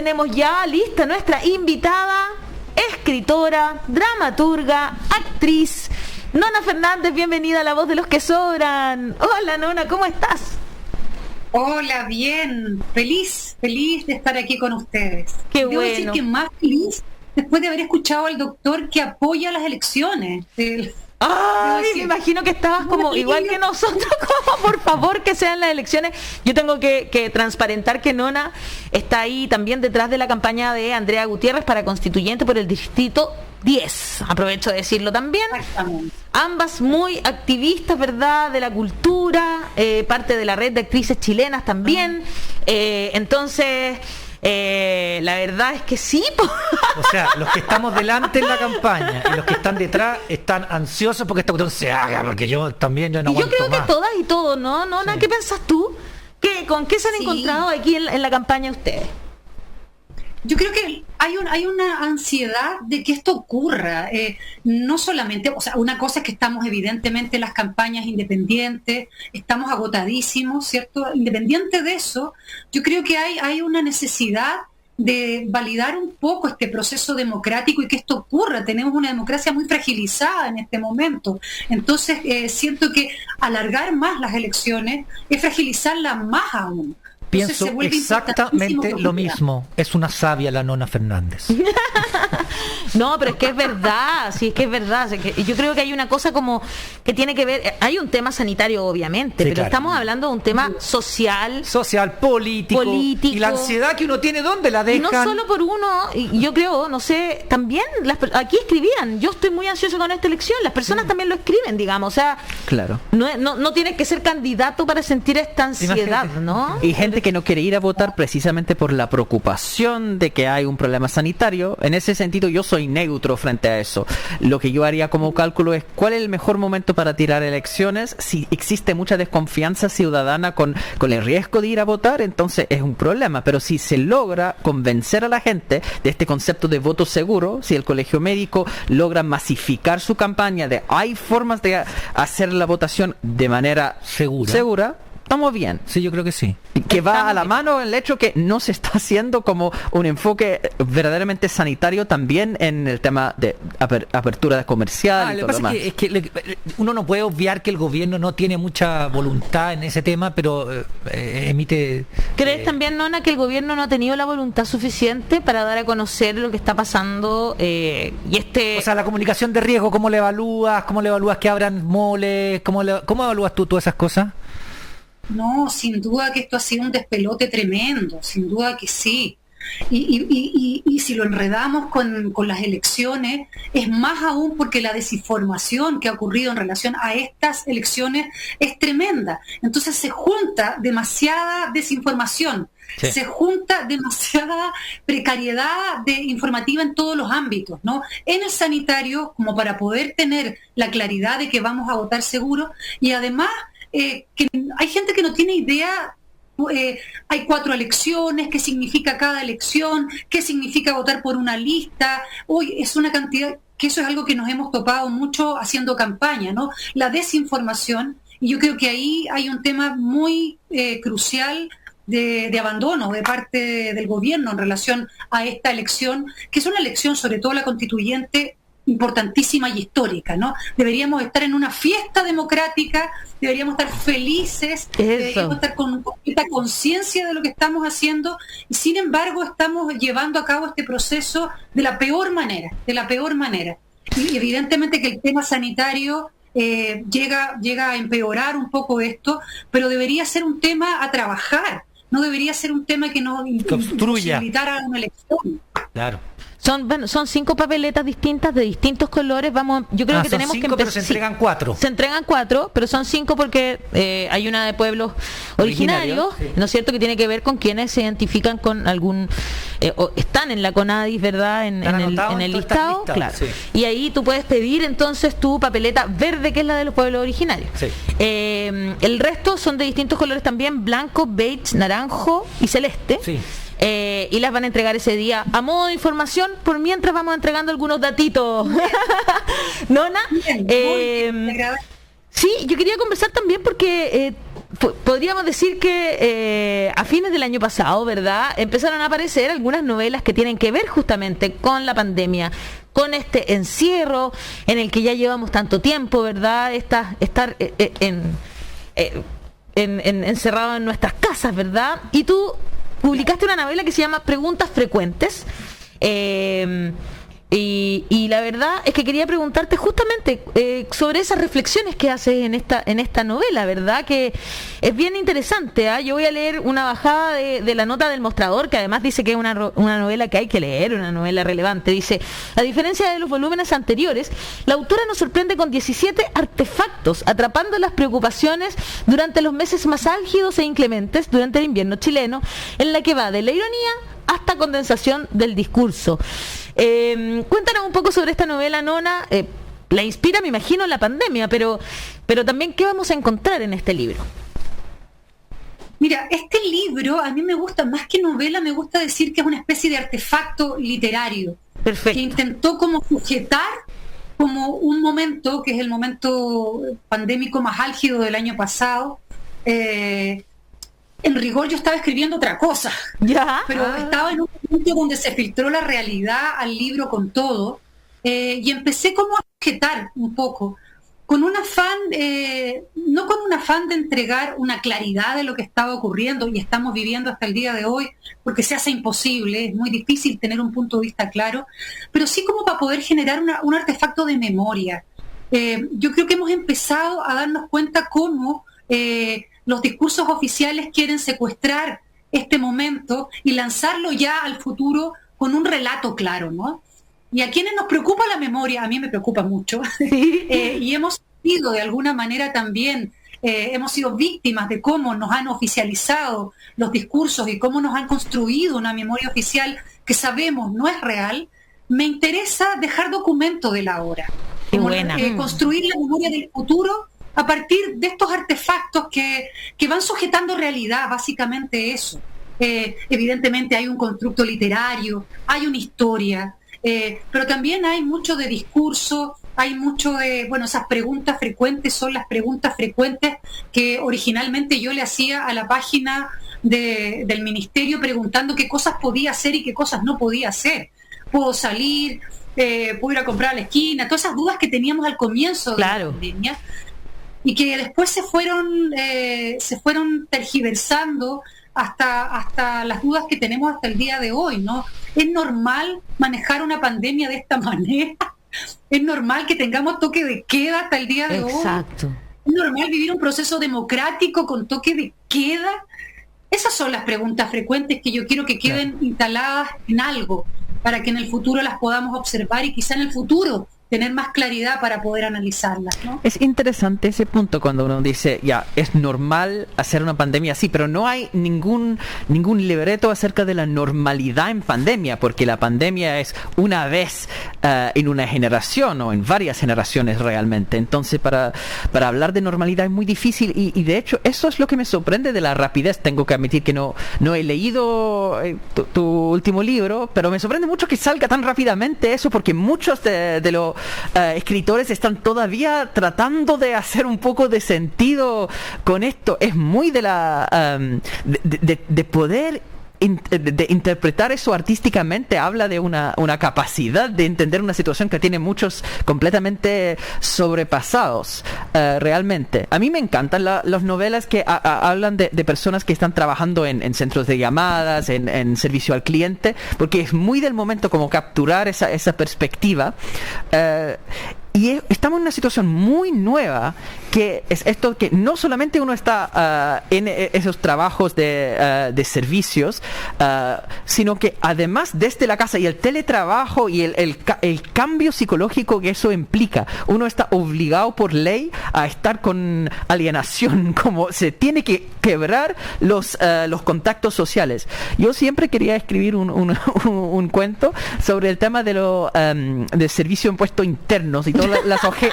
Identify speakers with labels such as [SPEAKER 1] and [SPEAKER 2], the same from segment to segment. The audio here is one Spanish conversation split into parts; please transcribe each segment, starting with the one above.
[SPEAKER 1] tenemos ya lista nuestra invitada, escritora, dramaturga, actriz, Nona Fernández. Bienvenida a La Voz de los que Sobran. Hola, Nona, ¿cómo estás?
[SPEAKER 2] Hola, bien, feliz de estar aquí con ustedes.
[SPEAKER 1] Qué
[SPEAKER 2] Debo
[SPEAKER 1] bueno.
[SPEAKER 2] decir que más feliz después de haber escuchado al doctor que apoya las elecciones.
[SPEAKER 1] Ay, me imagino que estabas como igual que nosotros, como por favor que sean las elecciones. Yo tengo que transparentar que Nona está ahí también detrás de la campaña de Andrea Gutiérrez para constituyente por el distrito 10. Aprovecho de decirlo también.
[SPEAKER 2] Exactamente.
[SPEAKER 1] Ambas muy activistas, ¿verdad?, de la cultura, parte de la red de actrices chilenas también. Entonces, la verdad es que sí.
[SPEAKER 3] O sea, los que estamos delante en la campaña y los que están detrás están ansiosos porque esta cuestión se haga, porque yo no
[SPEAKER 1] Y yo
[SPEAKER 3] aguanto
[SPEAKER 1] creo
[SPEAKER 3] más.
[SPEAKER 1] que todas y todos, ¿no? Nona,
[SPEAKER 3] Sí.
[SPEAKER 1] ¿qué pensás tú? ¿Con qué se han encontrado aquí en la campaña ustedes?
[SPEAKER 2] Yo creo que hay una ansiedad de que esto ocurra, no solamente, o sea, una cosa es que estamos evidentemente en las campañas independientes, estamos agotadísimos, ¿cierto? Independiente de eso, yo creo que hay una necesidad de validar un poco este proceso democrático y que esto ocurra. Tenemos una democracia muy fragilizada en este momento, entonces siento que alargar más las elecciones es fragilizarlas más aún. Entonces,
[SPEAKER 3] Pienso
[SPEAKER 2] se vuelve
[SPEAKER 3] exactamente
[SPEAKER 2] importantísimo
[SPEAKER 3] lo
[SPEAKER 2] que ocurra.
[SPEAKER 3] mismo. Es una sabia la Nona Fernández.
[SPEAKER 1] No, pero es que es verdad, sí, es que es verdad. O sea, que yo creo que hay una cosa como que tiene que ver, hay un tema sanitario obviamente,
[SPEAKER 3] Sí,
[SPEAKER 1] pero
[SPEAKER 3] claro.
[SPEAKER 1] estamos hablando de un tema social.
[SPEAKER 3] Social, político. Y la ansiedad que uno tiene, ¿dónde la
[SPEAKER 1] Y
[SPEAKER 3] dejan?
[SPEAKER 1] no solo por uno, y yo creo, no sé, también aquí escribían, yo estoy muy ansioso con esta elección, las personas también lo escriben, digamos, o sea,
[SPEAKER 4] Claro.
[SPEAKER 1] no tienes que ser candidato para sentir esta ansiedad,
[SPEAKER 3] Imagínate.
[SPEAKER 1] ¿no?
[SPEAKER 4] Y gente que no quiere ir a votar precisamente por la preocupación de que hay un problema sanitario. En ese sentido, yo soy neutro frente a eso. Lo que yo haría como cálculo es cuál es el mejor momento para tirar elecciones. Si existe mucha desconfianza ciudadana con el riesgo de ir a votar, entonces es un problema. Pero si se logra convencer a la gente de este concepto de voto seguro, si el colegio médico logra masificar su campaña de hay formas de hacer la votación de manera segura, estamos bien.
[SPEAKER 3] Sí, yo creo que sí.
[SPEAKER 4] Que va
[SPEAKER 1] Estamos
[SPEAKER 4] a la
[SPEAKER 1] bien.
[SPEAKER 4] mano el hecho que no se está haciendo como un enfoque verdaderamente sanitario también en el tema de apertura comercial y
[SPEAKER 3] Lo
[SPEAKER 4] todo
[SPEAKER 3] que
[SPEAKER 4] lo
[SPEAKER 3] pasa
[SPEAKER 4] demás.
[SPEAKER 3] es que uno no puede obviar que el gobierno no tiene mucha voluntad en ese tema, pero emite...
[SPEAKER 1] ¿Crees también, Nona, que el gobierno no ha tenido la voluntad suficiente para dar a conocer lo que está pasando y
[SPEAKER 3] O sea, la comunicación de riesgo, ¿cómo le evalúas? ¿Cómo le evalúas que abran moles? ¿Cómo evalúas tú todas esas cosas?
[SPEAKER 2] No, sin duda que esto ha sido un despelote tremendo, sin duda que sí. Y si lo enredamos con las elecciones, es más aún porque la desinformación que ha ocurrido en relación a estas elecciones es tremenda. Entonces se junta demasiada desinformación,
[SPEAKER 3] Sí.
[SPEAKER 2] se junta demasiada precariedad informativa en todos los ámbitos, ¿no? En el sanitario, como para poder tener la claridad de que vamos a votar seguro, y además que hay gente que no tiene idea. Hay 4 elecciones, qué significa cada elección, qué significa votar por una lista. Hoy es una cantidad, que eso es algo que nos hemos topado mucho haciendo campaña, ¿no? La desinformación, y yo creo que ahí hay un tema muy crucial de abandono de parte del gobierno en relación a esta elección, que es una elección, sobre todo la constituyente, importantísima y histórica, ¿no? Deberíamos estar en una fiesta democrática, deberíamos estar felices, deberíamos estar con completa conciencia de lo que estamos haciendo, y sin embargo estamos llevando a cabo este proceso de la peor manera, Y evidentemente que el tema sanitario llega a empeorar un poco esto, pero debería ser un tema a trabajar, no debería ser un tema que nos
[SPEAKER 3] obstruya.
[SPEAKER 2] imposibilitara una elección.
[SPEAKER 3] Claro.
[SPEAKER 1] Son 5 papeletas distintas de distintos colores. Yo creo que
[SPEAKER 3] son
[SPEAKER 1] tenemos
[SPEAKER 3] 5,
[SPEAKER 1] que
[SPEAKER 3] pero se
[SPEAKER 1] empezar.
[SPEAKER 3] entregan 4.
[SPEAKER 1] Se entregan 4, pero son 5 porque hay una de pueblos originarios,
[SPEAKER 4] Sí.
[SPEAKER 1] ¿no es cierto?, que tiene que ver con quienes se identifican con algún o están en la CONADIS, ¿verdad?, en
[SPEAKER 3] Están
[SPEAKER 1] el
[SPEAKER 3] anotados en todas
[SPEAKER 1] listado,
[SPEAKER 3] estas
[SPEAKER 1] claro.
[SPEAKER 3] listas,
[SPEAKER 1] Y ahí tú puedes pedir entonces tu papeleta verde, que es la de los pueblos originarios.
[SPEAKER 3] Sí.
[SPEAKER 1] El resto son de distintos colores también: blanco, beige, naranjo y celeste.
[SPEAKER 3] Sí.
[SPEAKER 1] Y las van a entregar ese día. A modo de información, por mientras vamos entregando algunos datitos. Nona,
[SPEAKER 2] Bien, muy bien, te agradezco.
[SPEAKER 1] sí, yo quería conversar también porque podríamos decir que a fines del año pasado, ¿verdad?, empezaron a aparecer algunas novelas que tienen que ver justamente con la pandemia, con este encierro en el que ya llevamos tanto tiempo, ¿verdad?, estar encerrados en nuestras casas, ¿verdad? Y tú publicaste una novela que se llama Preguntas Frecuentes. Y la verdad es que quería preguntarte justamente sobre esas reflexiones que haces en esta novela, ¿verdad? Que es bien interesante, ¿eh? Yo voy a leer una bajada de la nota del Mostrador, que además dice que es una novela que hay que leer, una novela relevante. Dice: a diferencia de los volúmenes anteriores, la autora nos sorprende con 17 artefactos, atrapando las preocupaciones durante los meses más álgidos e inclementes durante el invierno chileno, en la que va de la ironía hasta condensación del discurso. Cuéntanos un poco sobre esta novela, Nona. La inspira, me imagino, la pandemia, pero también, ¿qué vamos a encontrar en este libro?
[SPEAKER 2] Mira, este libro a mí me gusta, más que novela, me gusta decir que es una especie de artefacto literario.
[SPEAKER 1] Perfecto.
[SPEAKER 2] Que intentó como sujetar como un momento, que es el momento pandémico más álgido del año pasado. En rigor yo estaba escribiendo otra cosa, pero estaba en un momento donde se filtró la realidad al libro con todo, y empecé como a sujetar un poco, con un afán, no con un afán de entregar una claridad de lo que estaba ocurriendo y estamos viviendo hasta el día de hoy, porque se hace imposible, es muy difícil tener un punto de vista claro, pero sí como para poder generar un artefacto de memoria. Yo creo que hemos empezado a darnos cuenta cómo los discursos oficiales quieren secuestrar este momento y lanzarlo ya al futuro con un relato claro, ¿no? Y a quienes nos preocupa la memoria, a mí me preocupa mucho, y hemos sido de alguna manera también, hemos sido víctimas de cómo nos han oficializado los discursos y cómo nos han construido una memoria oficial que sabemos no es real. Me interesa dejar documento de la hora, construir la memoria del futuro a partir de estos artefactos que van sujetando realidad, básicamente eso. Evidentemente hay un constructo literario, hay una historia, pero también hay mucho de discurso, hay mucho de, esas preguntas frecuentes son las preguntas frecuentes que originalmente yo le hacía a la página del ministerio preguntando qué cosas podía hacer y qué cosas no podía hacer. ¿Puedo salir? ¿Puedo ir a comprar a la esquina? Todas esas dudas que teníamos al comienzo de la pandemia, y que después se fueron tergiversando hasta las dudas que tenemos hasta el día de hoy, ¿no? ¿Es normal manejar una pandemia de esta manera? ¿Es normal que tengamos toque de queda hasta el día de hoy?
[SPEAKER 1] Exacto.
[SPEAKER 2] ¿Es normal vivir un proceso democrático con toque de queda? Esas son las preguntas frecuentes que yo quiero que queden instaladas en algo, para que en el futuro las podamos observar y quizá en el futuro tener más claridad para poder analizarlas, ¿no?
[SPEAKER 4] Es interesante ese punto cuando uno dice, ya, es normal hacer una pandemia así, pero no hay ningún libreto acerca de la normalidad en pandemia, porque la pandemia es una vez en una generación o en varias generaciones realmente. Entonces, para hablar de normalidad es muy difícil y de hecho eso es lo que me sorprende de la rapidez. Tengo que admitir que no he leído tu último libro, pero me sorprende mucho que salga tan rápidamente eso, porque muchos de los escritores están todavía tratando de hacer un poco de sentido con esto. Es muy de poder de interpretar eso artísticamente. Habla de una capacidad de entender una situación que tiene muchos completamente sobrepasados, realmente. A mí me encantan las novelas que hablan de personas que están trabajando en centros de llamadas, en servicio al cliente, porque es muy del momento como capturar esa perspectiva. Y estamos en una situación muy nueva, que es esto, que no solamente uno está en esos trabajos de servicios, sino que además desde la casa y el teletrabajo y el cambio psicológico que eso implica, uno está obligado por ley a estar con alienación, como se tiene que quebrar los contactos sociales. Yo siempre quería escribir un cuento sobre el tema de servicio de impuestos internos y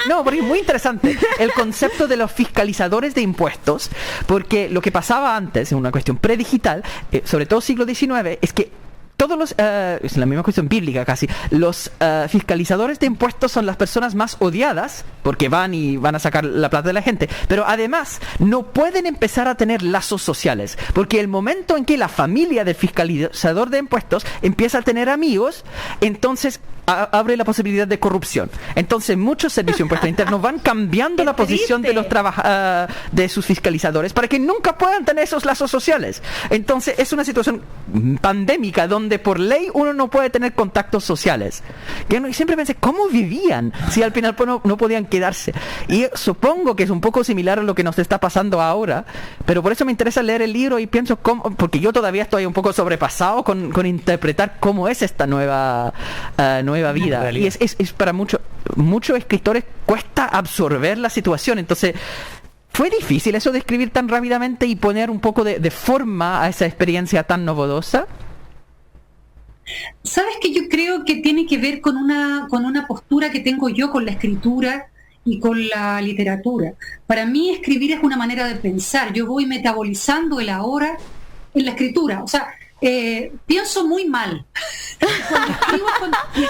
[SPEAKER 4] no, porque es muy interesante el concepto de los fiscalizadores de impuestos, porque lo que pasaba antes, en una cuestión predigital, sobre todo siglo XIX, es que todos los, es la misma cuestión bíblica casi, los fiscalizadores de impuestos son las personas más odiadas porque van a sacar la plata de la gente, pero además no pueden empezar a tener lazos sociales, porque el momento en que la familia del fiscalizador de impuestos empieza a tener amigos, entonces abre la posibilidad de corrupción. Entonces muchos servicios de impuestos internos van cambiando la posición de los de sus fiscalizadores para que nunca puedan tener esos lazos sociales. Entonces es una situación pandémica donde por ley uno no puede tener contactos sociales. Y siempre pensé, ¿cómo vivían si al final no podían quedarse? Y supongo que es un poco similar a lo que nos está pasando ahora, pero por eso me interesa leer el libro y pienso porque yo todavía estoy un poco sobrepasado con interpretar cómo es esta nueva vida. Y es para muchos escritores cuesta absorber la situación. Entonces, ¿fue difícil eso de escribir tan rápidamente y poner un poco de forma a esa experiencia tan novedosa?
[SPEAKER 2] Sabes que yo creo que tiene que ver con una postura que tengo yo con la escritura y con la literatura. Para mí escribir es una manera de pensar. Yo voy metabolizando el ahora en la escritura. O sea, pienso muy mal. Cuando escribo,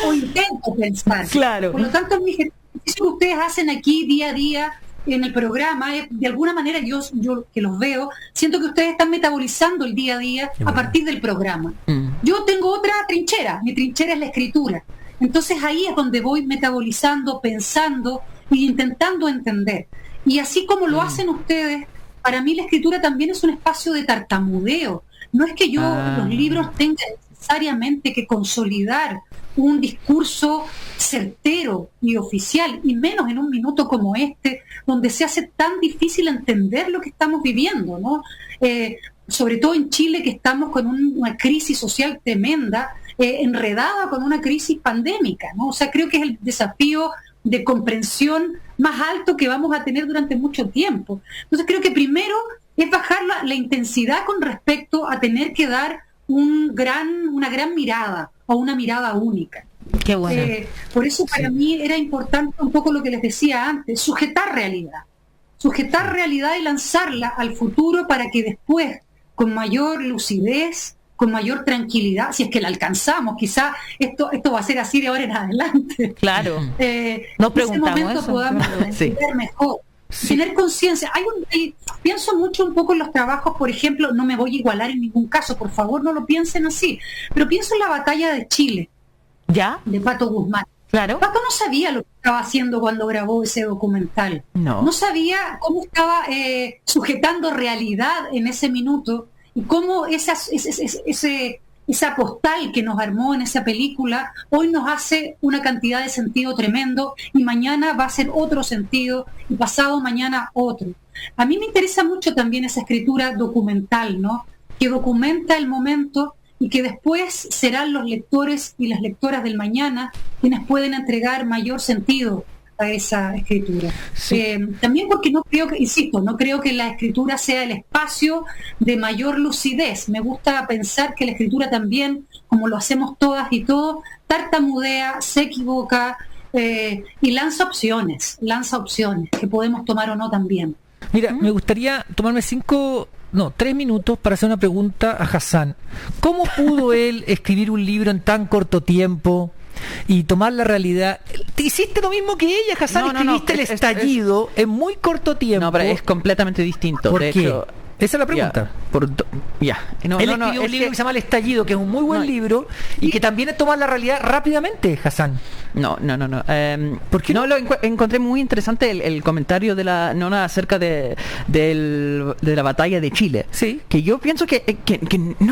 [SPEAKER 2] o intento pensar.
[SPEAKER 1] Claro.
[SPEAKER 2] Por lo tanto, mi ejercicio que ustedes hacen aquí día a día en el programa, de alguna manera yo que los veo, siento que ustedes están metabolizando el día a día a partir del programa. Yo tengo otra trinchera, mi trinchera es la escritura. Entonces ahí es donde voy metabolizando, pensando e intentando entender. Y así como lo hacen ustedes, para mí la escritura también es un espacio de tartamudeo. No es que yo los libros tengan necesariamente que consolidar un discurso certero y oficial, y menos en un minuto como este, donde se hace tan difícil entender lo que estamos viviendo, ¿no? Sobre todo en Chile, que estamos con una crisis social tremenda, enredada con una crisis pandémica, ¿no? O sea, creo que es el desafío de comprensión más alto que vamos a tener durante mucho tiempo. Entonces creo que primero es bajar la intensidad con respecto a tener que dar una gran mirada o una mirada única.
[SPEAKER 1] Qué bueno.
[SPEAKER 2] Por eso para mí era importante un poco lo que les decía antes, sujetar realidad y lanzarla al futuro para que después, con mayor lucidez, con mayor tranquilidad, si es que la alcanzamos, quizá esto va a ser así de ahora en adelante.
[SPEAKER 1] Claro.
[SPEAKER 2] Nos preguntamos en ese momento eso, podamos entender mejor. Sí. Tener conciencia. Pienso mucho un poco en los trabajos, por ejemplo, no me voy a igualar en ningún caso, por favor no lo piensen así, pero pienso en la batalla de Chile,
[SPEAKER 1] ¿ya?
[SPEAKER 2] De Pato Guzmán.
[SPEAKER 1] Claro.
[SPEAKER 2] Pato no sabía lo que estaba haciendo cuando grabó ese documental. No sabía cómo estaba sujetando realidad en ese minuto y cómo esa postal que nos armó en esa película hoy nos hace una cantidad de sentido tremendo y mañana va a ser otro sentido y pasado mañana otro. A mí me interesa mucho también esa escritura documental, ¿no? Que documenta el momento y que después serán los lectores y las lectoras del mañana quienes pueden entregar mayor sentido a esa escritura. Sí. También porque no creo que la escritura sea el espacio de mayor lucidez. Me gusta pensar que la escritura también, como lo hacemos todas y todos, tartamudea, se equivoca y lanza opciones que podemos tomar o no también.
[SPEAKER 3] Mira, me gustaría tomarme 3 minutos para hacer una pregunta a Hassan. ¿Cómo pudo él escribir un libro en tan corto tiempo y tomar la realidad? Te hiciste lo mismo que ella, Hassan. Escribiste El Estallido en muy corto tiempo.
[SPEAKER 4] No, pero es completamente distinto.
[SPEAKER 3] ¿Por
[SPEAKER 4] de
[SPEAKER 3] qué?
[SPEAKER 4] Hecho,
[SPEAKER 3] esa es la pregunta. Él escribió un libro que se llama El Estallido, que es un muy buen libro y que también es tomar la realidad rápidamente, Hassan.
[SPEAKER 4] No. ¿Por qué no? Lo encontré muy interesante el comentario de la Nona acerca de la batalla de Chile.
[SPEAKER 3] Sí.
[SPEAKER 4] Que yo pienso que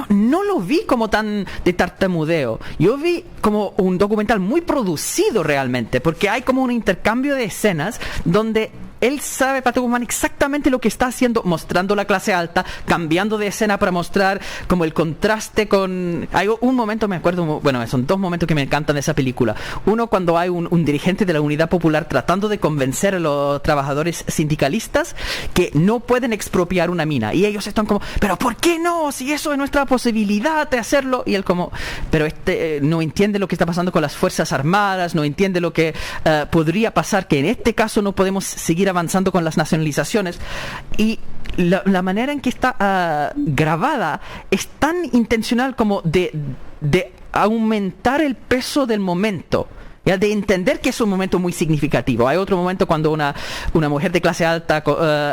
[SPEAKER 4] no lo vi como tan de tartamudeo. Yo vi como un documental muy producido realmente, porque hay como un intercambio de escenas donde él sabe, Pato Guzmán, exactamente lo que está haciendo, mostrando la clase alta, cambiando de escena para mostrar como el contraste con... Hay un momento, me acuerdo, bueno, son 2 momentos que me encantan de esa película. Uno, cuando hay un dirigente de la Unidad Popular tratando de convencer a los trabajadores sindicalistas que no pueden expropiar una mina. Y ellos están como, ¿pero por qué no? Si eso es nuestra posibilidad de hacerlo. Y él como, pero no entiende lo que está pasando con las Fuerzas Armadas, no entiende lo que podría pasar, que en este caso no podemos seguir ir avanzando con las nacionalizaciones. Y la manera en que está grabada es tan intencional como de aumentar el peso del momento. ¿Ya? De entender que es un momento muy significativo. Hay otro momento cuando una mujer de clase alta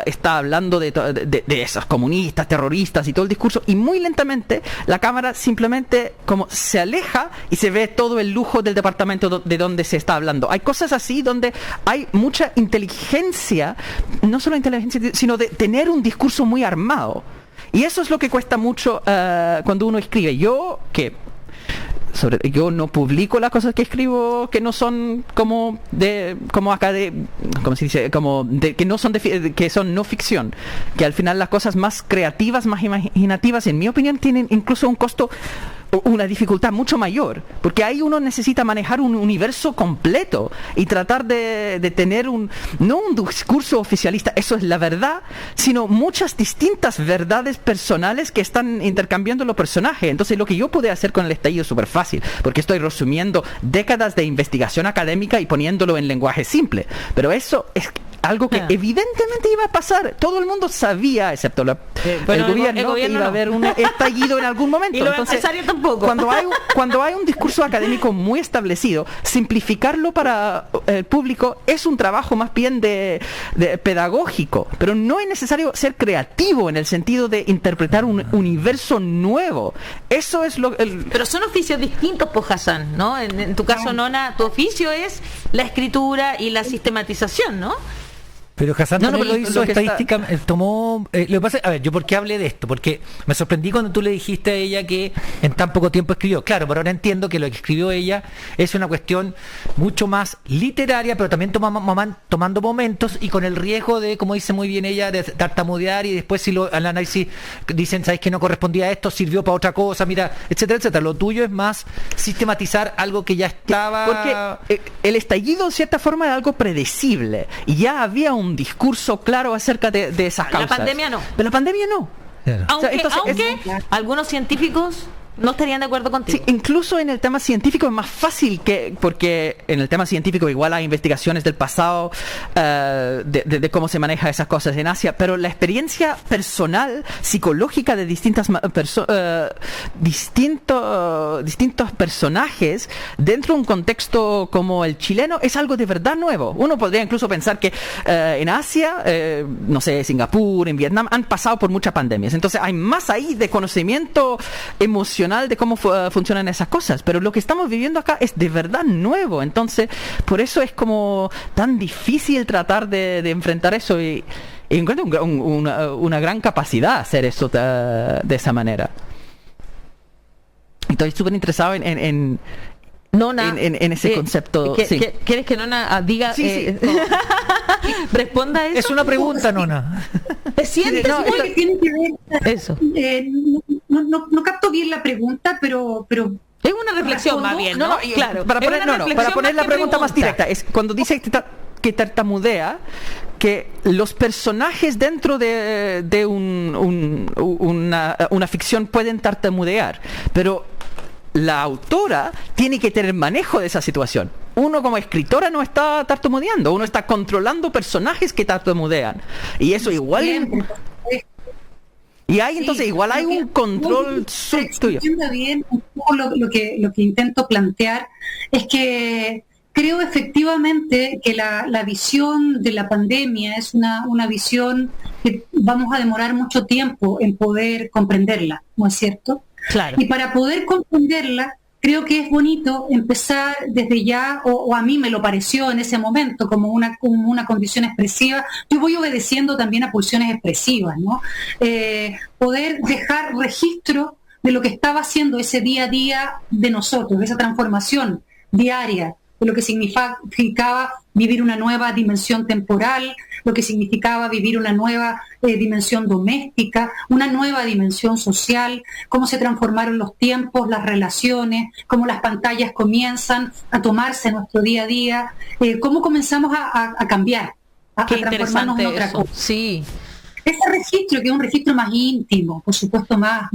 [SPEAKER 4] está hablando de esos comunistas, terroristas y todo el discurso, y muy lentamente la cámara simplemente como se aleja y se ve todo el lujo del departamento de donde se está hablando. Hay cosas así donde hay mucha inteligencia, no solo inteligencia, sino de tener un discurso muy armado. Y eso es lo que cuesta mucho cuando uno escribe. Yo no publico las cosas que escribo que no son que son no ficción, que al final las cosas más creativas, más imaginativas, en mi opinión, tienen incluso un costo, una dificultad mucho mayor, porque ahí uno necesita manejar un universo completo y tratar de tener no un discurso oficialista, eso es la verdad, sino muchas distintas verdades personales que están intercambiando los personajes. Entonces lo que yo pude hacer con el estallido es súper fácil, porque estoy resumiendo décadas de investigación académica y poniéndolo en lenguaje simple, pero eso es algo que evidentemente iba a pasar. Todo el mundo sabía, excepto el gobierno, que iba a haber un estallido en algún momento.
[SPEAKER 1] Y los empresarios tampoco.
[SPEAKER 4] Cuando hay un discurso académico muy establecido, simplificarlo para el público es un trabajo más bien de pedagógico, pero no es necesario ser creativo en el sentido de interpretar un universo nuevo. Eso es
[SPEAKER 1] Pero son oficios distintos, pues, Hassan, ¿no? En tu caso, Nona, tu oficio es la escritura y la sistematización, ¿no?
[SPEAKER 3] Pero Hassan también lo hizo estadística, tomó... lo que pasa, a ver, ¿yo por qué hablé de esto? Porque me sorprendí cuando tú le dijiste a ella que en tan poco tiempo escribió. Claro, pero ahora entiendo que lo que escribió ella es una cuestión mucho más literaria, pero también tomando momentos y con el riesgo de, como dice muy bien ella, de tartamudear, y después si al análisis dicen, ¿sabes que no correspondía a esto? Sirvió para otra cosa, mira, etcétera, etcétera. Lo tuyo es más sistematizar algo que ya estaba...
[SPEAKER 4] Porque el estallido, en cierta forma, era algo predecible. Y ya había un discurso claro acerca de esas causas.
[SPEAKER 1] La pandemia no.
[SPEAKER 4] Pero la pandemia no.
[SPEAKER 1] Aunque algunos científicos no estarían de acuerdo contigo.
[SPEAKER 4] Sí, incluso en el tema científico es más fácil porque en el tema científico igual hay investigaciones del pasado de cómo se maneja esas cosas en Asia, pero la experiencia personal, psicológica de distintos personajes dentro de un contexto como el chileno es algo de verdad nuevo. Uno podría incluso pensar que en Asia, no sé, Singapur, en Vietnam, han pasado por muchas pandemias. Entonces hay más ahí de conocimiento emocional de cómo funcionan esas cosas, pero lo que estamos viviendo acá es de verdad nuevo. Entonces por eso es como tan difícil tratar de enfrentar eso, y encuentro una gran capacidad hacer eso de esa manera. Estoy súper interesado en ese concepto.
[SPEAKER 1] ¿Quieres que Nona diga?
[SPEAKER 4] Sí.
[SPEAKER 1] Responda a eso.
[SPEAKER 3] Es una pregunta, Nona.
[SPEAKER 1] ¿Te sientes?
[SPEAKER 2] Que tiene que ver,
[SPEAKER 1] eso.
[SPEAKER 2] No capto bien la pregunta, pero
[SPEAKER 1] es una reflexión más bien, ¿no?
[SPEAKER 4] Claro. Para poner la pregunta más directa, es cuando dice que tartamudea, que los personajes dentro de una ficción pueden tartamudear, pero la autora tiene que tener manejo de esa situación. Uno como escritora no está tartamudeando, uno está controlando personajes que tartamudean. Y eso igual... Y hay entonces igual hay un control tuyo.
[SPEAKER 2] Bien, un poco lo que intento plantear es que creo efectivamente que la visión de la pandemia es una visión que vamos a demorar mucho tiempo en poder comprenderla, ¿no es cierto?
[SPEAKER 1] Claro.
[SPEAKER 2] Y para poder comprenderla, creo que es bonito empezar desde ya, o a mí me lo pareció en ese momento, como una condición expresiva. Yo voy obedeciendo también a pulsiones expresivas, ¿no? Poder dejar registro de lo que estaba haciendo ese día a día de nosotros, de esa transformación diaria, de lo que significaba vivir una nueva dimensión temporal, lo que significaba vivir una nueva dimensión doméstica, una nueva dimensión social, cómo se transformaron los tiempos, las relaciones, cómo las pantallas comienzan a tomarse en nuestro día a día, cómo comenzamos a cambiar, a transformarnos en otra cosa.
[SPEAKER 1] Sí.
[SPEAKER 2] Ese registro, que es un registro más íntimo, por supuesto más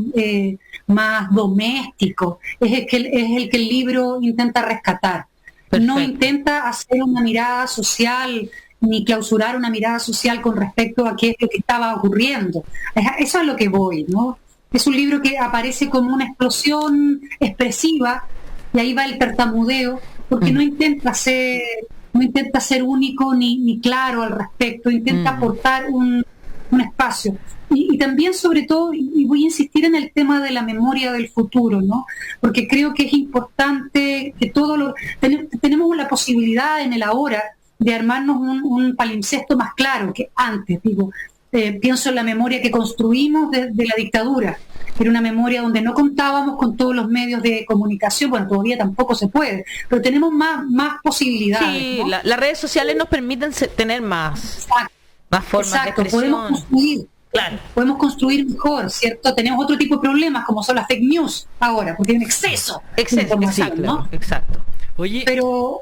[SPEAKER 2] doméstico, es el que el libro intenta rescatar. Perfecto. No intenta hacer una mirada social ni clausurar una mirada social con respecto a qué es lo que estaba ocurriendo. Eso es a lo que voy, ¿no? Es un libro que aparece como una explosión expresiva, y ahí va el tartamudeo, porque no intenta ser único ni claro al respecto, intenta aportar un espacio. Y también, sobre todo, y voy a insistir en el tema de la memoria del futuro, ¿no? Porque creo que es importante que tenemos la posibilidad en el ahora de armarnos un palimpsesto más claro que antes, digo. Pienso en la memoria que construimos de la dictadura. Era una memoria donde no contábamos con todos los medios de comunicación, bueno, todavía tampoco se puede, pero tenemos más posibilidades.
[SPEAKER 1] Sí,
[SPEAKER 2] ¿no?
[SPEAKER 1] las redes sociales nos permiten tener más formas de expresión.
[SPEAKER 2] Podemos construir.
[SPEAKER 1] Claro.
[SPEAKER 2] Podemos construir mejor, ¿cierto? Tenemos otro tipo de problemas, como son las fake news ahora, porque hay un exceso de información,
[SPEAKER 1] exacto,
[SPEAKER 2] ¿no?
[SPEAKER 1] Exacto.
[SPEAKER 3] Oye,
[SPEAKER 2] pero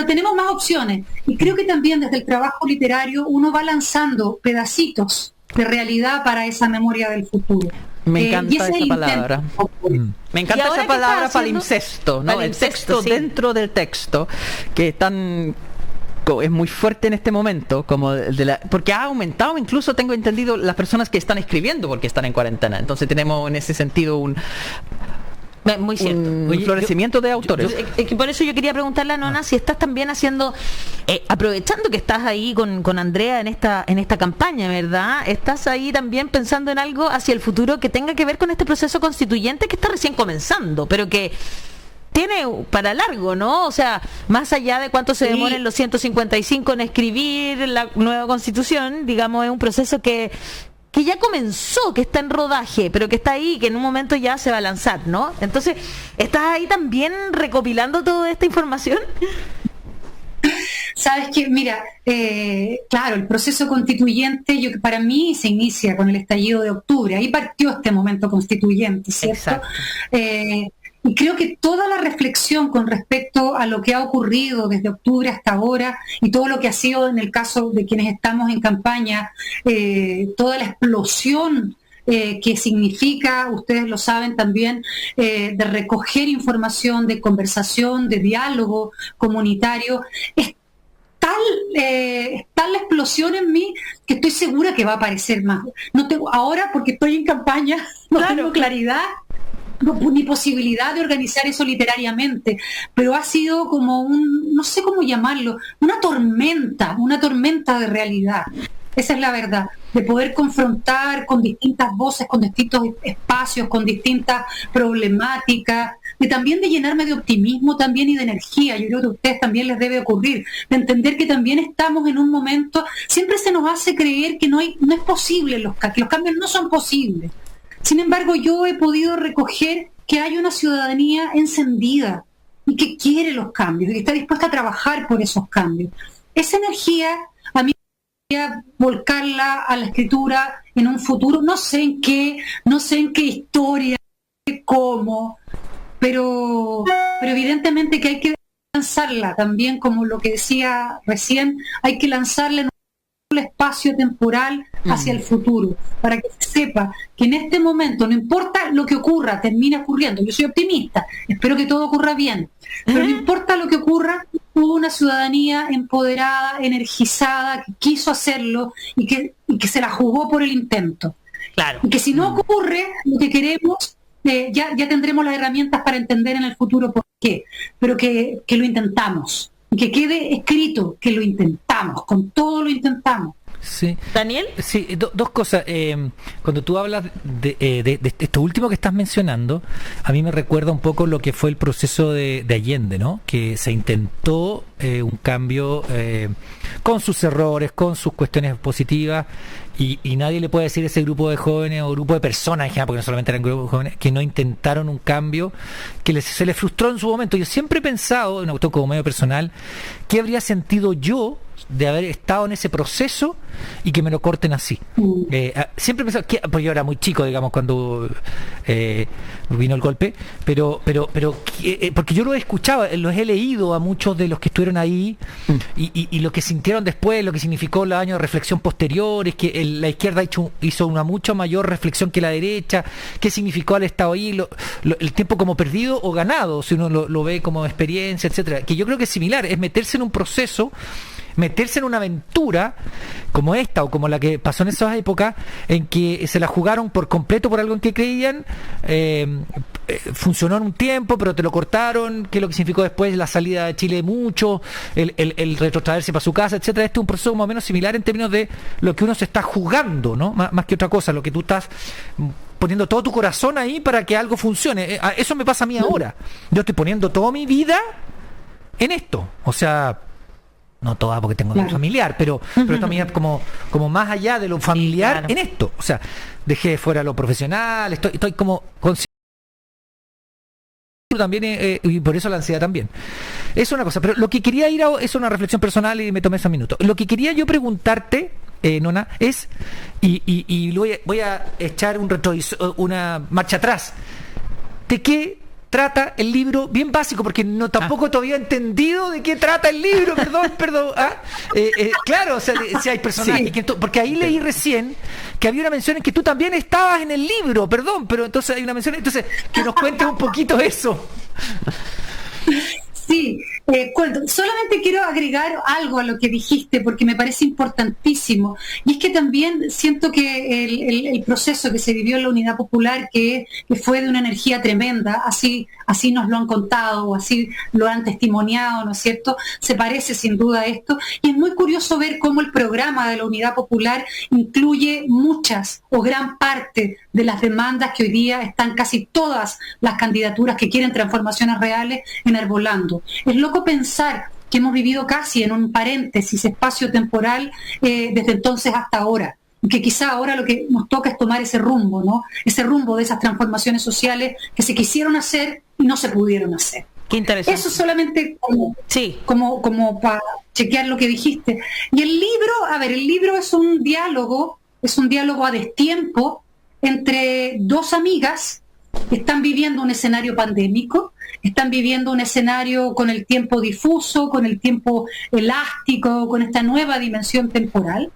[SPEAKER 2] tenemos más opciones, y creo que también desde el trabajo literario uno va lanzando pedacitos de realidad para esa memoria del futuro.
[SPEAKER 4] Me encanta esa palabra. Me encanta esa palabra, palimpsesto, ¿no? El texto dentro del texto, que es muy fuerte en este momento, porque ha aumentado, incluso tengo entendido, las personas que están escribiendo porque están en cuarentena. Entonces tenemos en ese sentido
[SPEAKER 1] muy cierto.
[SPEAKER 4] Un florecimiento de autores.
[SPEAKER 1] Por eso yo quería preguntarle a Nona si estás también haciendo, aprovechando que estás ahí con Andrea en esta campaña, ¿verdad? ¿Estás ahí también pensando en algo hacia el futuro que tenga que ver con este proceso constituyente que está recién comenzando, pero que tiene para largo, ¿no? O sea, más allá de cuánto se demoren los 155 en escribir la nueva constitución, digamos, es un proceso que ya comenzó, que está en rodaje, pero que está ahí, que en un momento ya se va a lanzar, ¿no? Entonces, ¿estás ahí también recopilando toda esta información?
[SPEAKER 2] Sabes que, mira, claro, el proceso constituyente para mí se inicia con el estallido de octubre, ahí partió este momento constituyente, ¿cierto? Y creo que toda la reflexión con respecto a lo que ha ocurrido desde octubre hasta ahora y todo lo que ha sido en el caso de quienes estamos en campaña, toda la explosión que significa, ustedes lo saben también, de recoger información, de conversación, de diálogo comunitario, es tal la explosión en mí que estoy segura que va a aparecer más. No tengo, ahora, porque estoy en campaña, no tengo claridad ni posibilidad de organizar eso literariamente, pero ha sido como no sé cómo llamarlo, una tormenta de realidad. Esa es la verdad, de poder confrontar con distintas voces, con distintos espacios, con distintas problemáticas, también de llenarme de optimismo también y de energía. Yo creo que a ustedes también les debe ocurrir, de entender que también estamos en un momento, siempre se nos hace creer que no es posible, que los cambios no son posibles. Sin embargo, yo he podido recoger que hay una ciudadanía encendida y que quiere los cambios y que está dispuesta a trabajar por esos cambios. Esa energía a mí me gustaría volcarla a la escritura en un futuro, no sé en qué historia, cómo, pero evidentemente que hay que lanzarla también, como lo que decía recién, hay que lanzarla en un espacio temporal hacia el futuro, para que se sepa que en este momento, no importa lo que ocurra, termina ocurriendo. Yo soy optimista, espero que todo ocurra bien, pero no importa lo que ocurra, hubo una ciudadanía empoderada, energizada, que quiso hacerlo y que se la jugó por el intento.
[SPEAKER 1] Claro.
[SPEAKER 2] Y que si no ocurre lo que queremos, ya tendremos las herramientas para entender en el futuro por qué, pero que lo intentamos. Y que quede escrito que lo intentamos, con todo lo intentamos.
[SPEAKER 3] Sí.
[SPEAKER 1] ¿Daniel?
[SPEAKER 3] Sí, dos cosas. Cuando tú hablas de esto último que estás mencionando, a mí me recuerda un poco lo que fue el proceso de Allende, ¿no? Que se intentó un cambio con sus errores, con sus cuestiones positivas, y nadie le puede decir a ese grupo de jóvenes o grupo de personas en general, porque no solamente eran grupos de jóvenes, que no intentaron un cambio, que se les frustró en su momento. Yo siempre he pensado, en auto como medio personal, ¿qué habría sentido yo de haber estado en ese proceso y que me lo corten así? Siempre he pensado, pues yo era muy chico, digamos, cuando vino el golpe, pero porque yo lo he escuchado, los he leído a muchos de los que estuvieron ahí y lo que sintieron después, lo que significó los años de reflexión posteriores, que la izquierda hizo una mucho mayor reflexión que la derecha, qué significó al Estado ahí, el tiempo como perdido o ganado, si uno lo ve como experiencia, etcétera, que yo creo que es similar, es meterse en un proceso meterse en una aventura como esta o como la que pasó en esas épocas en que se la jugaron por completo por algo en que creían, funcionó en un tiempo pero te lo cortaron, que es lo que significó después la salida de Chile de mucho, el retrotraerse para su casa, etcétera. Este es un proceso más o menos similar en términos de lo que uno se está jugando, ¿no? Más que otra cosa, lo que tú estás poniendo todo tu corazón ahí para que algo funcione. Eso me pasa a mí ahora. Yo estoy poniendo toda mi vida en esto. O sea, no toda porque tengo un familiar, pero también como más allá de lo familiar, en esto. O sea, dejé fuera lo profesional, estoy como consciente también, y por eso la ansiedad también. Es una cosa, pero lo que quería es una reflexión personal y me tomé ese minuto. Lo que quería yo preguntarte, Nona, es, y voy a echar una marcha atrás, ¿de qué trata el libro? Bien básico, porque tampoco todavía he entendido de qué trata el libro, perdón. Claro, o sea, si hay personajes, porque ahí leí recién que había una mención en que tú también estabas en el libro, perdón, pero entonces hay una mención, entonces que nos cuentes un poquito eso.
[SPEAKER 2] Sí, cuento. Solamente quiero agregar algo a lo que dijiste porque me parece importantísimo. Y es que también siento que el proceso que se vivió en la Unidad Popular, que fue de una energía tremenda, así nos lo han contado, o así lo han testimoniado, ¿no es cierto? Se parece sin duda a esto. Y es muy curioso ver cómo el programa de la Unidad Popular incluye muchas o gran parte de las demandas que hoy día están casi todas las candidaturas que quieren transformaciones reales enarbolando. Es loco pensar que hemos vivido casi en un paréntesis espacio-temporal desde entonces hasta ahora, que quizá ahora lo que nos toca es tomar ese rumbo, ¿no? Ese rumbo de esas transformaciones sociales que se quisieron hacer y no se pudieron hacer.
[SPEAKER 1] Qué interesante.
[SPEAKER 2] Eso solamente como para chequear lo que dijiste. Y el libro es un diálogo a destiempo entre dos amigas que están viviendo un escenario pandémico, están viviendo un escenario con el tiempo difuso, con el tiempo elástico, con esta nueva dimensión temporal.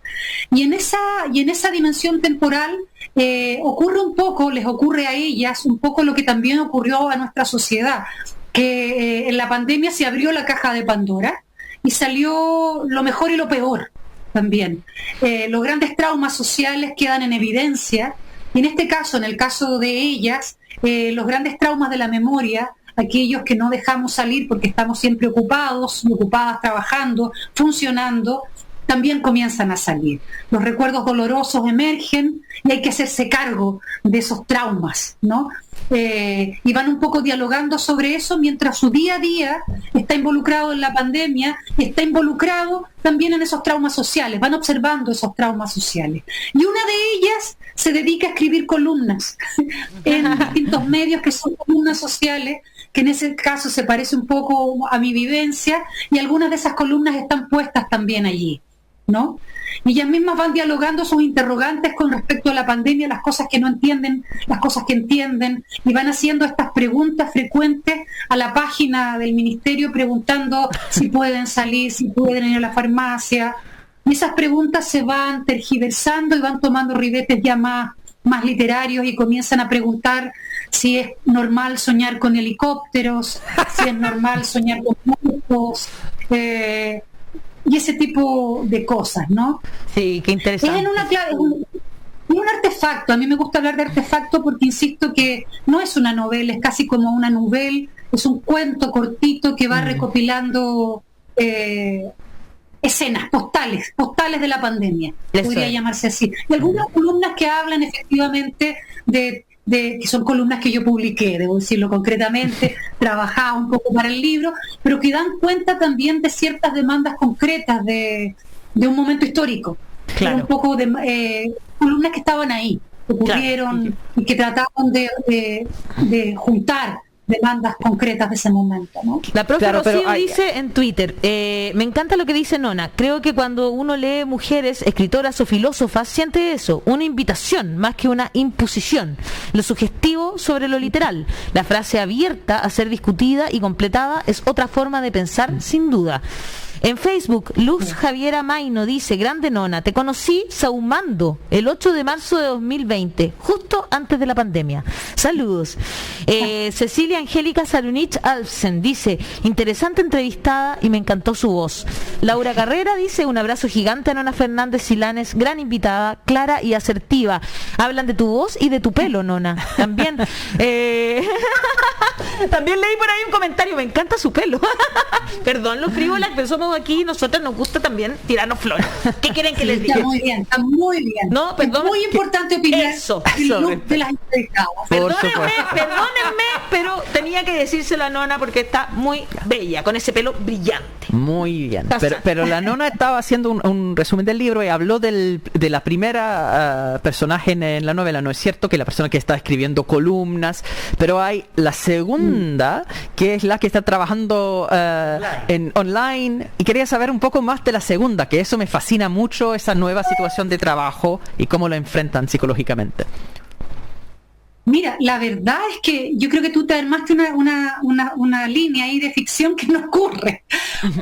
[SPEAKER 2] Y en esa dimensión temporal les ocurre a ellas un poco lo que también ocurrió a nuestra sociedad, que en la pandemia se abrió la caja de Pandora y salió lo mejor y lo peor también. Los grandes traumas sociales quedan en evidencia. Y en este caso, en el caso de ellas, los grandes traumas de la memoria, aquellos que no dejamos salir porque estamos siempre ocupadas trabajando, funcionando, también comienzan a salir. Los recuerdos dolorosos emergen y hay que hacerse cargo de esos traumas, ¿no? Y van un poco dialogando sobre eso mientras su día a día está involucrado en la pandemia y está involucrado también en esos traumas sociales, van observando esos traumas sociales. Y una de ellas se dedica a escribir columnas en distintos medios que son columnas sociales, que en ese caso se parece un poco a mi vivencia, y algunas de esas columnas están puestas también allí, ¿no? Y ellas mismas van dialogando sus interrogantes con respecto a la pandemia, las cosas que no entienden, las cosas que entienden, y van haciendo estas preguntas frecuentes a la página del ministerio, preguntando si pueden salir, si pueden ir a la farmacia. Y esas preguntas se van tergiversando y van tomando ribetes ya más literarios, y comienzan a preguntar si es normal soñar con helicópteros, si es normal soñar con motos, y ese tipo de cosas, ¿no?
[SPEAKER 1] Sí, qué interesante.
[SPEAKER 2] Es un artefacto. A mí me gusta hablar de artefacto porque insisto que no es una novela, es casi como una novela, es un cuento cortito que va recopilando escenas, postales de la pandemia, podría llamarse así. Y algunas columnas que hablan efectivamente de que son columnas que yo publiqué, debo decirlo concretamente, trabajaba un poco para el libro, pero que dan cuenta también de ciertas demandas concretas de un momento histórico.
[SPEAKER 1] Claro.
[SPEAKER 2] Un poco de columnas que estaban ahí, que ocurrieron, y que trataban de juntar demandas concretas de ese momento, ¿no?
[SPEAKER 1] La profe Rocío dice en Twitter, me encanta lo que dice Nona, creo que cuando uno lee mujeres, escritoras o filósofas, siente eso, una invitación más que una imposición, lo sugestivo sobre lo literal, la frase abierta a ser discutida y completada es otra forma de pensar sin duda. En Facebook, Luz Javiera Maino dice, grande nona, te conocí saumando el 8 de marzo de 2020, justo antes de la pandemia. Saludos. Cecilia Angélica Sarunich Alfsen dice, interesante entrevistada y me encantó su voz. Laura Carrera dice, un abrazo gigante a Nona Fernández Silanes, gran invitada, clara y asertiva. Hablan de tu voz y de tu pelo, nona. También también leí por ahí un comentario, me encanta su pelo. Perdón, los frívolas, pero somos aquí, nosotros nos gusta también tirarnos flores. ¿Qué quieren que les diga?
[SPEAKER 2] Está muy bien.
[SPEAKER 1] No, perdón,
[SPEAKER 2] es muy importante opinar
[SPEAKER 1] eso,
[SPEAKER 2] el look de las entrevistadas.
[SPEAKER 1] Perdónenme, pero tenía que decírselo a Nona porque está muy bella, con ese pelo brillante.
[SPEAKER 4] Muy bien. Pero la nona estaba haciendo un resumen del libro y habló de la primera personaje en la novela. No es cierto que la persona que está escribiendo columnas, pero hay la segunda, que es la que está trabajando en online. Y quería saber un poco más de la segunda, que eso me fascina mucho, esa nueva situación de trabajo y cómo lo enfrentan psicológicamente.
[SPEAKER 2] Mira, la verdad es que yo creo que tú te armaste una línea ahí de ficción que no ocurre.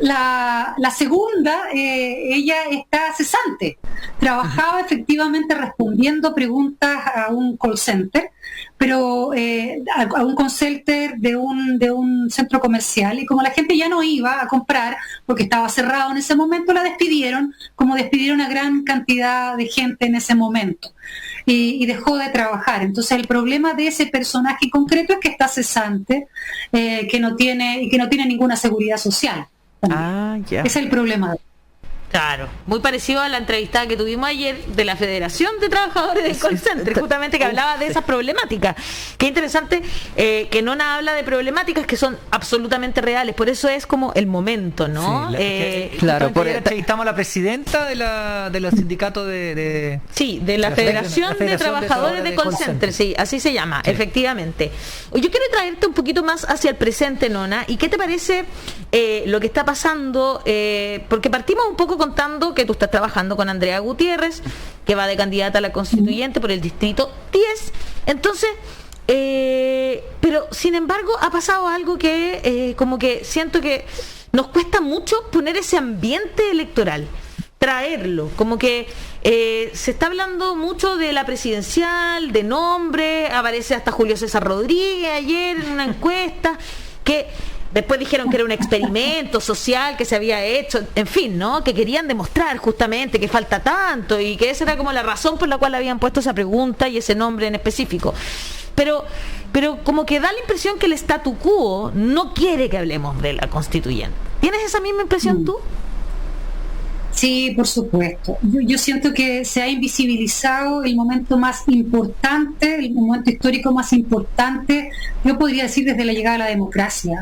[SPEAKER 2] La segunda, ella está cesante. Trabajaba efectivamente respondiendo preguntas a un call center, pero a un call center de un centro comercial, y como la gente ya no iba a comprar porque estaba cerrado en ese momento, la despidieron, como despidieron a gran cantidad de gente en ese momento. Y dejó de trabajar. Entonces el problema de ese personaje concreto es que está cesante, que no tiene ninguna seguridad social.
[SPEAKER 4] Ya.
[SPEAKER 2] Ese es el problema.
[SPEAKER 1] Claro, muy parecido a la entrevistada que tuvimos ayer de la Federación de Trabajadores del Call Center, justamente que hablaba de esas problemáticas. Qué interesante que Nona habla de problemáticas que son absolutamente reales, por eso es como el momento, ¿no?
[SPEAKER 3] Sí, claro, entrevistamos a la presidenta de los sindicatos de la
[SPEAKER 1] Federación de Trabajadores de Call Center, sí, así se llama, sí. Efectivamente. Yo quiero traerte un poquito más hacia el presente, Nona, y ¿qué te parece lo que está pasando? Porque partimos un poco contando que tú estás trabajando con Andrea Gutiérrez, que va de candidata a la constituyente por el distrito 10. Entonces, pero sin embargo ha pasado algo que como que siento que nos cuesta mucho poner ese ambiente electoral, traerlo, como que se está hablando mucho de la presidencial, de nombre, aparece hasta Julio César Rodríguez ayer en una encuesta, que después dijeron que era un experimento social que se había hecho, en fin, ¿no? Que querían demostrar justamente que falta tanto y que esa era como la razón por la cual habían puesto esa pregunta y ese nombre en específico. Pero como que da la impresión que el statu quo no quiere que hablemos de la constituyente. ¿Tienes esa misma impresión tú?
[SPEAKER 2] Sí, por supuesto. Yo siento que se ha invisibilizado el momento más importante, el momento histórico más importante, yo podría decir desde la llegada de la democracia.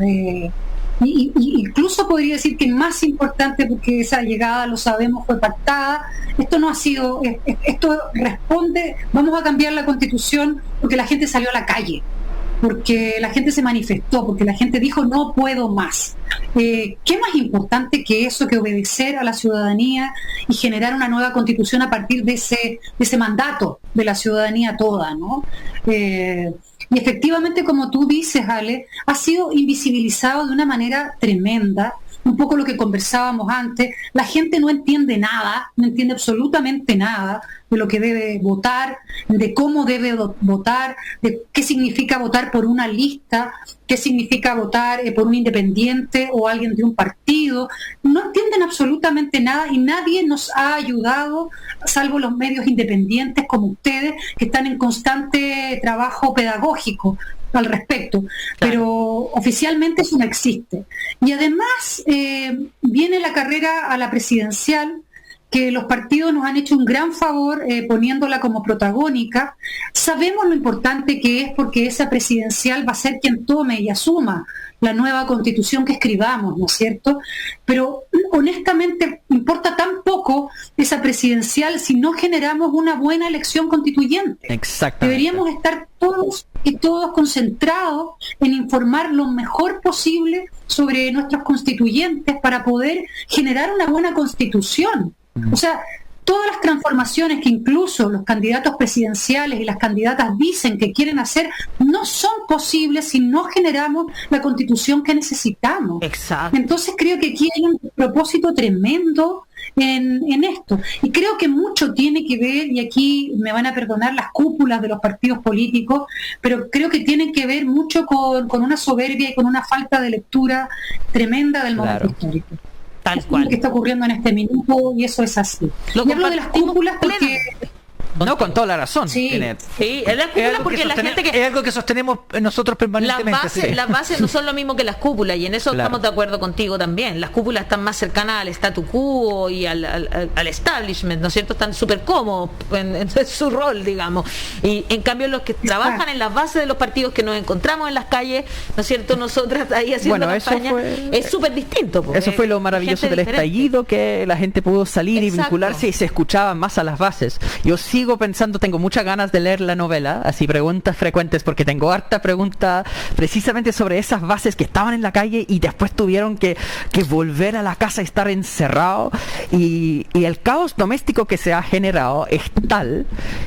[SPEAKER 2] Incluso podría decir que más importante porque esa llegada, lo sabemos, fue pactada. Esto no ha sido, esto responde, vamos a cambiar la Constitución porque la gente salió a la calle, porque la gente se manifestó, porque la gente dijo no puedo más. ¿Qué más importante que eso, que obedecer a la ciudadanía y generar una nueva constitución a partir de ese mandato de la ciudadanía toda, ¿no? Y efectivamente, como tú dices, Ale, ha sido invisibilizado de una manera tremenda. Un poco lo que conversábamos antes, la gente no entiende nada, no entiende absolutamente nada de lo que debe votar, de cómo debe votar, de qué significa votar por una lista, qué significa votar por un independiente o alguien de un partido. No entienden absolutamente nada y nadie nos ha ayudado, salvo los medios independientes como ustedes, que están en constante trabajo pedagógico al respecto, pero oficialmente eso no existe. Y además viene la carrera a la presidencial, que los partidos nos han hecho un gran favor poniéndola como protagónica. Sabemos lo importante que es, porque esa presidencial va a ser quien tome y asuma la nueva constitución que escribamos, ¿no es cierto? Pero honestamente importa tan poco esa presidencial si no generamos una buena elección constituyente.
[SPEAKER 4] Exactamente.
[SPEAKER 2] Deberíamos estar todos y todos concentrados en informar lo mejor posible sobre nuestros constituyentes para poder generar una buena constitución. O sea, todas las transformaciones que incluso los candidatos presidenciales y las candidatas dicen que quieren hacer no son posibles si no generamos la constitución que necesitamos.
[SPEAKER 1] Exacto.
[SPEAKER 2] Entonces creo que aquí hay un propósito tremendo en esto. Y creo que mucho tiene que ver, y aquí me van a perdonar las cúpulas de los partidos políticos, pero creo que tienen que ver mucho con una soberbia y con una falta de lectura tremenda del momento histórico.
[SPEAKER 1] Tal
[SPEAKER 2] Es
[SPEAKER 1] cual.
[SPEAKER 2] lo que está ocurriendo en este minuto y eso es así. Y hablo de las cúpulas porque...
[SPEAKER 4] No, con toda la razón.
[SPEAKER 2] Sí.
[SPEAKER 4] Tiene-
[SPEAKER 1] Sí, es la cúpula porque la gente que...
[SPEAKER 3] es algo que sostenemos nosotros permanentemente. sí.
[SPEAKER 1] Las bases no son lo mismo que las cúpulas, y en eso
[SPEAKER 4] Claro.
[SPEAKER 1] estamos de acuerdo contigo también. Las cúpulas están más cercanas al statu quo y al establishment, ¿no es cierto? Están súper cómodos en su rol, digamos. Y en cambio los que trabajan en las bases de los partidos que nos encontramos en las calles, ¿no es cierto? Nosotras ahí haciendo
[SPEAKER 4] Bueno, eso
[SPEAKER 1] campaña,
[SPEAKER 4] fue-
[SPEAKER 1] es súper distinto. Porque
[SPEAKER 4] Eso fue lo maravilloso
[SPEAKER 1] gente
[SPEAKER 4] del
[SPEAKER 1] diferente.
[SPEAKER 4] estallido, que la gente pudo salir y
[SPEAKER 1] Exacto.
[SPEAKER 4] vincularse y se escuchaban más a las bases. Yo sigo pensando, tengo muchas ganas de leer la novela, así preguntas frecuentes, porque tengo harta pregunta precisamente sobre esas bases que estaban en la calle y después tuvieron que volver a la casa y estar encerrados. Y el caos doméstico que se ha generado es tal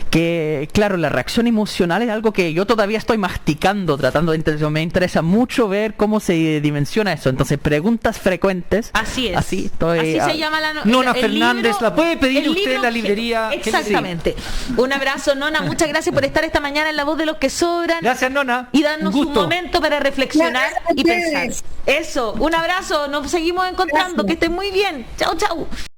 [SPEAKER 4] que, claro, la reacción emocional es algo que yo todavía estoy masticando, tratando de entender. Me interesa mucho ver cómo se dimensiona eso. Entonces, preguntas frecuentes.
[SPEAKER 1] Así es.
[SPEAKER 4] Así estoy.
[SPEAKER 1] Así se llama la
[SPEAKER 3] Nona Fernández, la puede pedir
[SPEAKER 1] el
[SPEAKER 3] usted en
[SPEAKER 1] libro
[SPEAKER 3] la librería.
[SPEAKER 1] Exactamente. Un abrazo, Nona. Muchas gracias por estar esta mañana en La Voz de los que Sobran.
[SPEAKER 3] Gracias, Nona.
[SPEAKER 1] Y darnos
[SPEAKER 3] Un
[SPEAKER 1] un
[SPEAKER 3] gusto.
[SPEAKER 1] momento para reflexionar
[SPEAKER 2] Gracias a
[SPEAKER 1] y pensar.
[SPEAKER 2] ustedes.
[SPEAKER 1] Eso, un abrazo. Nos seguimos encontrando.
[SPEAKER 2] Gracias.
[SPEAKER 1] Que estén muy bien. Chau, chau.